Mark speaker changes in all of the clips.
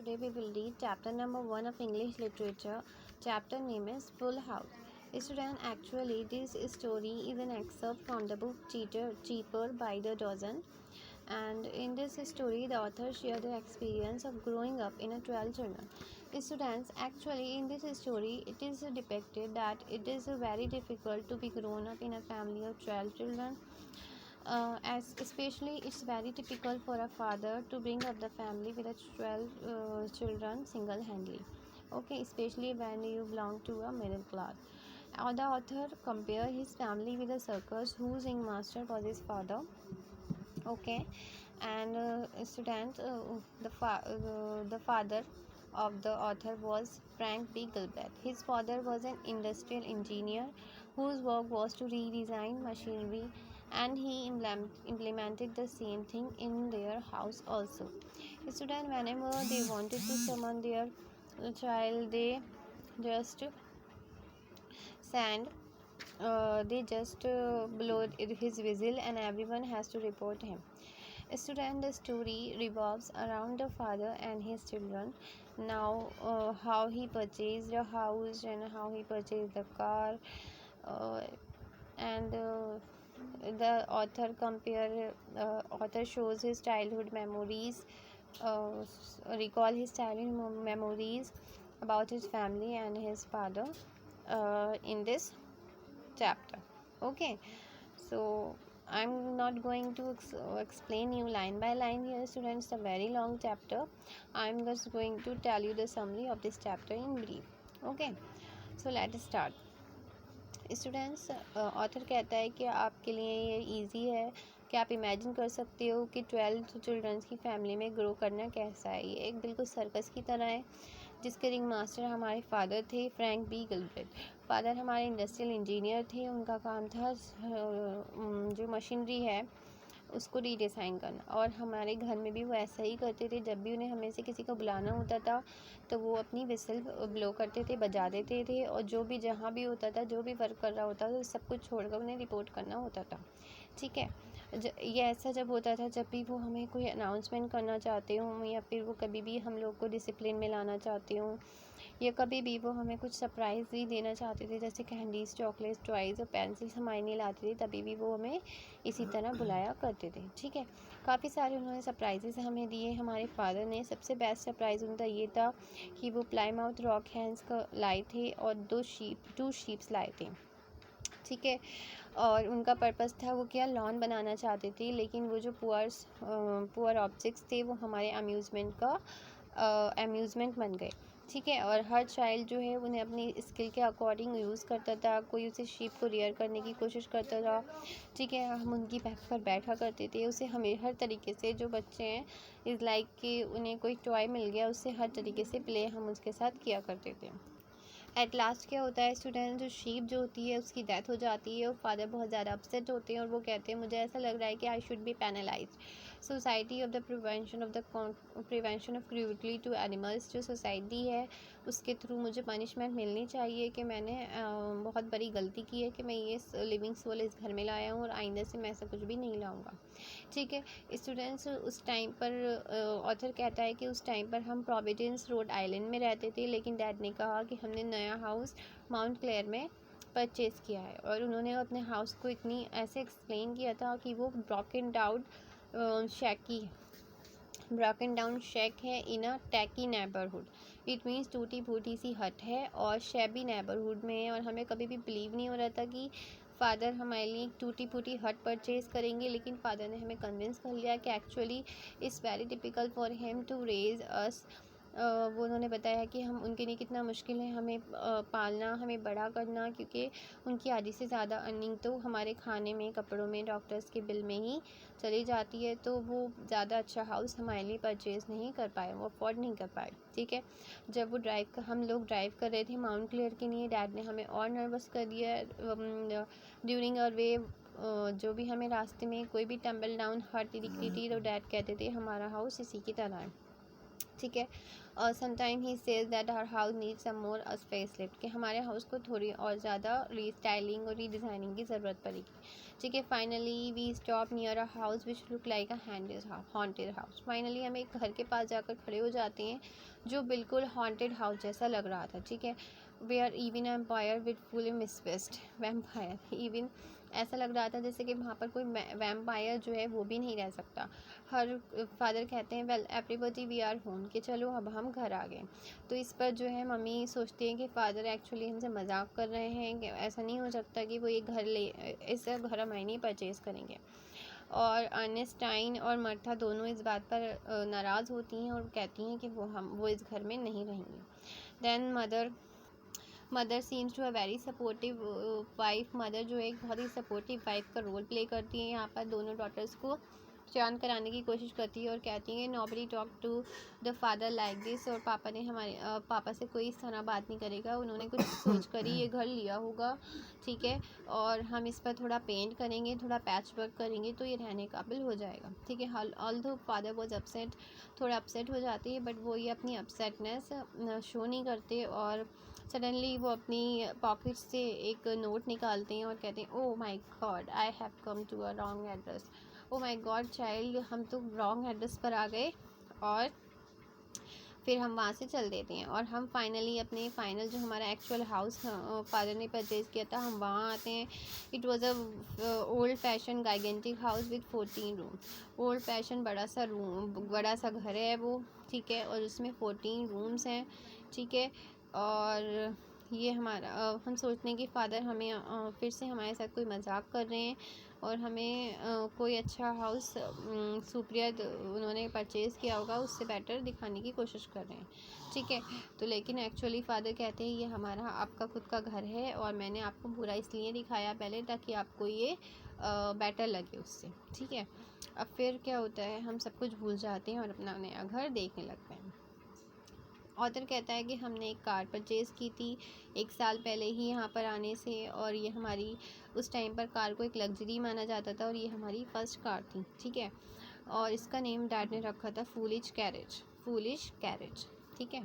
Speaker 1: Today we will read chapter number 1 of English literature. Chapter name is Full House. Student, actually this story is an excerpt from the book Cheaper by the Dozen. And in this story, the author shared the experience of growing up in a 12 children. Students, actually in this story, it is depicted that it is very difficult to be grown up in a family of 12 children. As especially it's very typical for a father to bring up the family with a 12 children single-handedly. Okay, especially when you belong to a middle class. The author compare his family with a circus whose ringmaster was his father. Okay, and the father of the author was Frank B. Gilbert. His father was an industrial engineer whose work was to redesign machinery, and he implemented the same thing in their house also. Student, whenever they wanted to summon their child, just send they just blow his whistle and everyone has to report him. Student, the story revolves around the father and his children. Now, how he purchased a house and how he purchased the car, uh, and the author shows his childhood memories, recall his childhood memories about his family and his father in this chapter. Okay, so I'm not going to explain you line by line here, students. A very long chapter. I'm just going to tell you the summary of this chapter in brief. Okay, so let's start. Students, author कहता है कि आपके लिए ये easy है कि आप imagine कर सकते हो कि 12 चिल्ड्रंस की फैमिली में ग्रो करना कैसा है। ये एक बिल्कुल सर्कस की तरह है जिसके रिंग मास्टर हमारे फादर थे, फ्रैंक बी गिलबर्ट। फादर हमारे इंडस्ट्रियल इंजीनियर थे। उनका काम था जो मशीनरी है उसको रीडिज़ाइन करना, और हमारे घर में भी वो ऐसा ही करते थे। जब भी उन्हें हमें से किसी को बुलाना होता था तो वो अपनी विसल ब्लो करते थे, बजा देते थे, और जो भी जहाँ भी होता था, जो भी वर्क कर रहा होता था, सब कुछ छोड़कर उन्हें रिपोर्ट करना होता था। ठीक है, ये ऐसा जब होता था जब भी वो हमें कोई अनाउंसमेंट करना चाहते हों, या फिर वो कभी भी हम लोग को डिसिप्लिन में लाना चाहते हों, या कभी भी वो हमें कुछ सरप्राइज़ भी देना चाहते थे, जैसे कैंडीज़, चॉकलेट्स, टॉयज़ और पेंसिल्स हमारे लिए लाते थे, तभी भी वो हमें इसी तरह बुलाया करते थे। ठीक है, काफ़ी सारे उन्होंने सरप्राइजेस हमें दिए हमारे फादर ने। सबसे बेस्ट सरप्राइज़ उनका ये था कि वो प्लाईमाउथ रॉक हैंड्स का लाए थे और 2 शीप्स लाए थे। ठीक है, और उनका पर्पस था, वो क्या लॉन बनाना चाहते थे, लेकिन वो जो पुअर ऑब्जेक्ट्स थे वो हमारे अम्यूज़मेंट बन गए। ठीक है, और हर चाइल्ड जो है उन्हें अपनी स्किल के अकॉर्डिंग यूज़ करता था। कोई उसे शीप को रियर करने की कोशिश करता था। ठीक है, हम उनकी बैक पर बैठा करते थे। उसे हमें हर तरीके से, जो बच्चे हैं इज़ लाइक कि उन्हें कोई टॉय मिल गया, उससे हर तरीके से प्ले हम उसके साथ किया करते थे। एट लास्ट क्या होता है स्टूडेंट, जो शीप जो होती है उसकी डेथ हो जाती है, और फादर बहुत ज़्यादा अपसेट होते हैं, और वो कहते हैं मुझे ऐसा लग रहा है कि I should be penalised. Society of the prevention of cruelty to animals, जो सोसाइटी है उसके थ्रू मुझे पनिशमेंट मिलनी चाहिए कि मैंने बहुत बड़ी गलती की है कि मैं ये लिविंग सोल इस घर में लाया हूँ, और आइंदा से मैं ऐसा कुछ भी नहीं लाऊंगा। ठीक है स्टूडेंट्स, उस टाइम पर ऑथर कहता है कि उस टाइम पर हम प्रोविडेंस रोड आइलैंड में रहते थे, लेकिन डैड ने कहा कि हमने नया हाउस माउंट क्लेयर में परचेज़ किया है, और उन्होंने अपने हाउस को इतनी ऐसे एक्सप्लेन किया था कि वो ब्रोकन डाउन शेक है इन अ टैकी नेबरहुड। इट मीन्स टूटी फूटी सी हट है और शैबी नेबरहुड में है, और हमें कभी भी बिलीव नहीं हो रहा था कि फ़ादर हमारे लिए एक टूटी फूटी हट परचेज़ करेंगे, लेकिन फ़ादर ने हमें कन्विंस कर लिया कि actually it's very typical for him to raise us. वो उन्होंने बताया कि हम उनके लिए कितना मुश्किल है हमें पालना, हमें बड़ा करना, क्योंकि उनकी आधी से ज़्यादा अर्निंग तो हमारे खाने में, कपड़ों में, डॉक्टर्स के बिल में ही चली जाती है, तो वो ज़्यादा अच्छा हाउस हमारे लिए परचेज़ नहीं कर पाए, वो अफोर्ड नहीं कर पाए। ठीक है, जब वो हम लोग ड्राइव कर रहे थे माउंट क्लियर के लिए, डैड ने हमें और नर्वस कर दिया। ड्यूरिंग आवर वे जो भी हमें रास्ते में कोई भी टम्बल डाउन हट दिखती थी तो डैड कहते थे हमारा हाउस इसी की तरह है। ठीक है। और sometime he says that our house need some more space lift, कि हमारे हाउस को थोड़ी और ज़्यादा रीस्टाइलिंग और रीडिज़ाइनिंग की ज़रूरत पड़ेगी। ठीक है। Finally we stop near a house which look like a haunted house. Finally हम एक घर के पास जाकर खड़े हो जाते हैं जो बिल्कुल हॉन्टेड हाउस जैसा लग रहा था। ठीक है। Where even empire with full मिसवेस्ट वैम्पायर, इवन ऐसा लग रहा था जैसे कि वहाँ पर कोई वैम्पायर जो है वो भी नहीं रह सकता। हर फादर कहते हैं well everybody we are home, कि चलो अब हम घर आ गए। तो इस पर जो है मम्मी सोचती हैं कि फादर एक्चुअली हमसे मजाक कर रहे हैं, कि ऐसा नहीं हो सकता कि वो ये घर ले इस घर हम नहीं परचेज़ करेंगे। और अर्नेस्टाइन और मर्था दोनों इस बात पर नाराज़ होती हैं और कहती हैं कि वो इस घर में नहीं रहेंगी। Then mother seems to a very supportive wife. Mother जो है एक बहुत ही सपोर्टिव वाइफ का रोल प्ले करती है यहाँ पर, दोनों डॉटर्स को शांत कराने की कोशिश करती है और कहती है nobody talk to the father like this, और पापा से कोई इस तरह बात नहीं करेगा, उन्होंने कुछ सोच कर ही ये घर लिया होगा। ठीक है। और हम इस पर थोड़ा पेंट करेंगे, थोड़ा पैच वर्क करेंगे तो ये रहने काबिल हो जाएगा। ठीक है। ऑल्दो फादर वॉज अपसेट, थोड़ा अपसेट हो जाती है, बट वो ये अपनी अपसेटनेस शो नहीं करते। और सडनली वो अपनी पॉकेट से एक नोट निकालते हैं और कहते हैं oh my God I have come to a wrong address. Oh my God child, हम तो रॉन्ग एड्रेस पर आ गए। और फिर हम वहाँ से चल देते हैं और हम फाइनली अपने फाइनल जो हमारा एक्चुअल हाउस फादर ने परचेज़ किया था, हम वहाँ आते हैं। It was a old fashion gigantic house with 14 room. Old fashion बड़ा सा घर है वो। ठीक है। और उसमें 14 रूम्स हैं। ठीक है। और ये हम सोचते हैं कि फ़ादर हमें फिर से हमारे साथ कोई मजाक कर रहे हैं और हमें कोई अच्छा हाउस सुपीरियर उन्होंने परचेज़ किया होगा उससे बेटर दिखाने की कोशिश कर रहे हैं। ठीक है। तो लेकिन एक्चुअली फ़ादर कहते हैं ये हमारा आपका खुद का घर है और मैंने आपको पूरा इसलिए दिखाया पहले ताकि आपको ये बेटर लगे उससे। ठीक है। अब फिर क्या होता है, हम सब कुछ भूल जाते हैं और अपना नया घर देखने लगते हैं। ऑथर कहता है कि हमने एक कार परचेज़ की थी 1 साल पहले ही यहाँ पर आने से, और ये हमारी उस टाइम पर कार को एक लग्जरी माना जाता था और ये हमारी फ़र्स्ट कार थी। ठीक है। और इसका नेम डैड ने रखा था फूलिश कैरेज। ठीक है।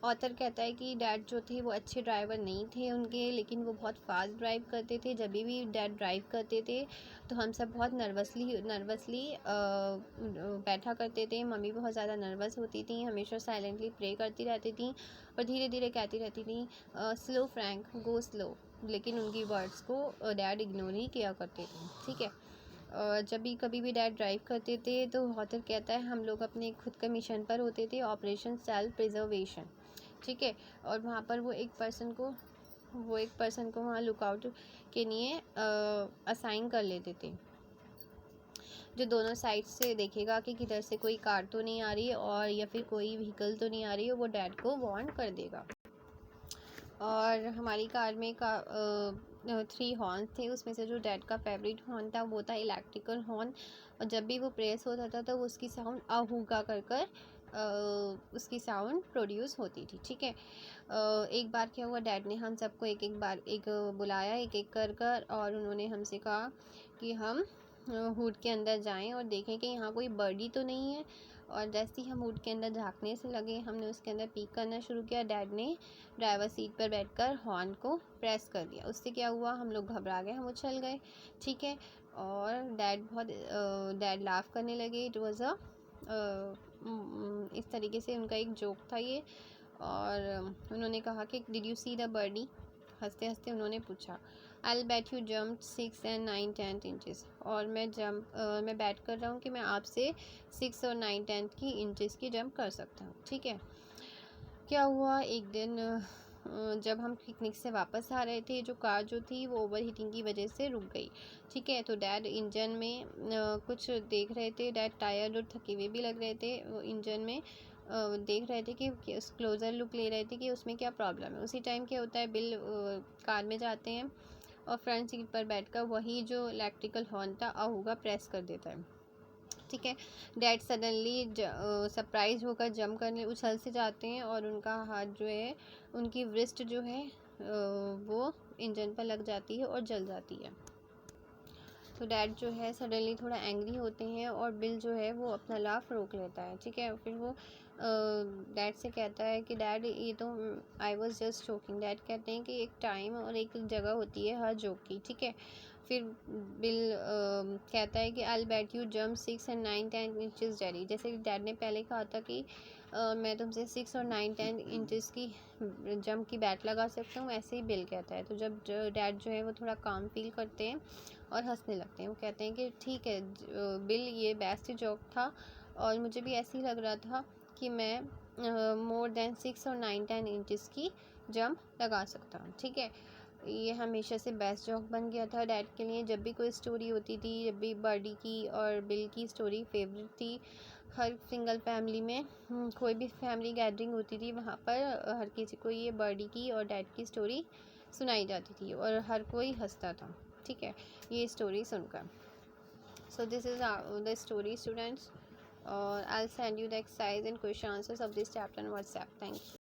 Speaker 1: ऑथर कहता है कि डैड जो थे वो अच्छे ड्राइवर नहीं थे उनके, लेकिन वो बहुत फास्ट ड्राइव करते थे। जब भी डैड ड्राइव करते थे तो हम सब बहुत नर्वसली बैठा करते थे। मम्मी बहुत ज़्यादा नर्वस होती थी, हमेशा साइलेंटली प्रे करती रहती थी और धीरे धीरे कहती रहती थी स्लो फ्रैंक गो स्लो, लेकिन उनकी वर्ड्स को डैड इग्नोर ही किया करते थे। ठीक है। जब भी कभी भी डैड ड्राइव करते थे तो ऑथर कहता है हम लोग अपने खुद के मिशन पर होते थे, ऑपरेशन सेल्फ प्रिजर्वेशन। ठीक है। और वहाँ पर वो एक पर्सन को वहाँ लुकआउट के लिए असाइन कर लेते थे, जो दोनों साइड से देखेगा कि किधर से कोई कार तो नहीं आ रही और या फिर कोई व्हीकल तो नहीं आ रही है, वो डैड को वार्न कर देगा। और हमारी कार में 3 हॉर्न थे, उसमें से जो डैड का फेवरेट हॉर्न था वो था इलेक्ट्रिकल हॉर्न, और जब भी वो प्रेस होता था तो उसकी साउंड आहूगा कर उसकी साउंड प्रोड्यूस होती थी। ठीक है। एक बार क्या हुआ, डैड ने हम सबको एक बुलाया एक एक कर और उन्होंने हमसे कहा कि हम हुड के अंदर जाएं और देखें कि यहाँ कोई बर्डी तो नहीं है। और जैसे ही हम हुड के अंदर झांकने से लगे, हमने उसके अंदर पीक करना शुरू किया। डैड ने ड्राइवर सीट पर बैठकर हॉर्न को प्रेस कर दिया। उससे क्या हुआ, हम लोग घबरा गए, हम उछल गए। ठीक है। और डैड लाफ करने लगे। इट वाज इस तरीके से उनका एक जोक था ये। और उन्होंने कहा कि did you see the birdie, हंसते हंसते उन्होंने पूछा। I will bet you jump 6 and 9 10 inches, और मैं बैट कर रहा हूँ कि मैं आपसे 6 और 9 10 की इंचज़ की जंप कर सकता हूँ। ठीक है। क्या हुआ, एक दिन जब हम पिकनिक से वापस आ रहे थे, जो कार जो थी वो ओवर हीटिंग की वजह से रुक गई। ठीक है। तो डैड इंजन में कुछ देख रहे थे। डैड टायर्ड और थके हुए भी लग रहे थे। वो इंजन में देख रहे थे कि क्लोज़र लुक ले रहे थे कि उसमें क्या प्रॉब्लम है। उसी टाइम क्या होता है, बिल कार में जाते हैं और फ्रंट सीट पर बैठकर वही जो इलेक्ट्रिकल हॉर्न था आहूगा प्रेस कर देता है। ठीक है। डैड सडनली सरप्राइज होकर जंप करने उछल से जाते हैं और उनका हाथ जो है, उनकी व्रिस्ट जो है वो इंजन पर लग जाती है और जल जाती है। तो डैड जो है सडनली थोड़ा एंग्री होते हैं और बिल जो है वो अपना लाफ रोक लेता है। ठीक है। फिर वो डैड से कहता है कि डैड ये तो I was just joking. Dad कहते हैं कि एक टाइम और एक जगह होती है हर जोक की, ठीक है। फिर बिल कहता है कि I bet you jump 6 and 9 10 inches daddy. जैसे कि डैड ने पहले कहा था कि मैं तुमसे 6 और 9 10 इंचज़ की जंप की बैट लगा सकता हूँ, ऐसे ही बिल कहता है। तो जब डैड जो है वो थोड़ा काम फील करते हैं और हंसने लगते हैं। वो कहते हैं कि ठीक है बिल, ये बेस्ट जोक था और मुझे भी ऐसे ही लग रहा था कि मैं मोर देन 6 और 9 10 इंचज़ की जंप लगा सकता हूँ, ठीक है। ये हमेशा से बेस्ट जोक बन गया था डैड के लिए। जब भी कोई स्टोरी होती थी, जब भी बर्डी की और बिल की स्टोरी फेवरेट थी, हर सिंगल फैमिली में कोई भी फैमिली गैदरिंग होती थी वहाँ पर हर किसी को ये बर्डी की और डैड की स्टोरी सुनाई जाती थी और हर कोई हंसता था, ठीक है, ये स्टोरी सुनकर। So this is the story, students. I'll send you the exercise and question answers of this chapter on WhatsApp. Thank you.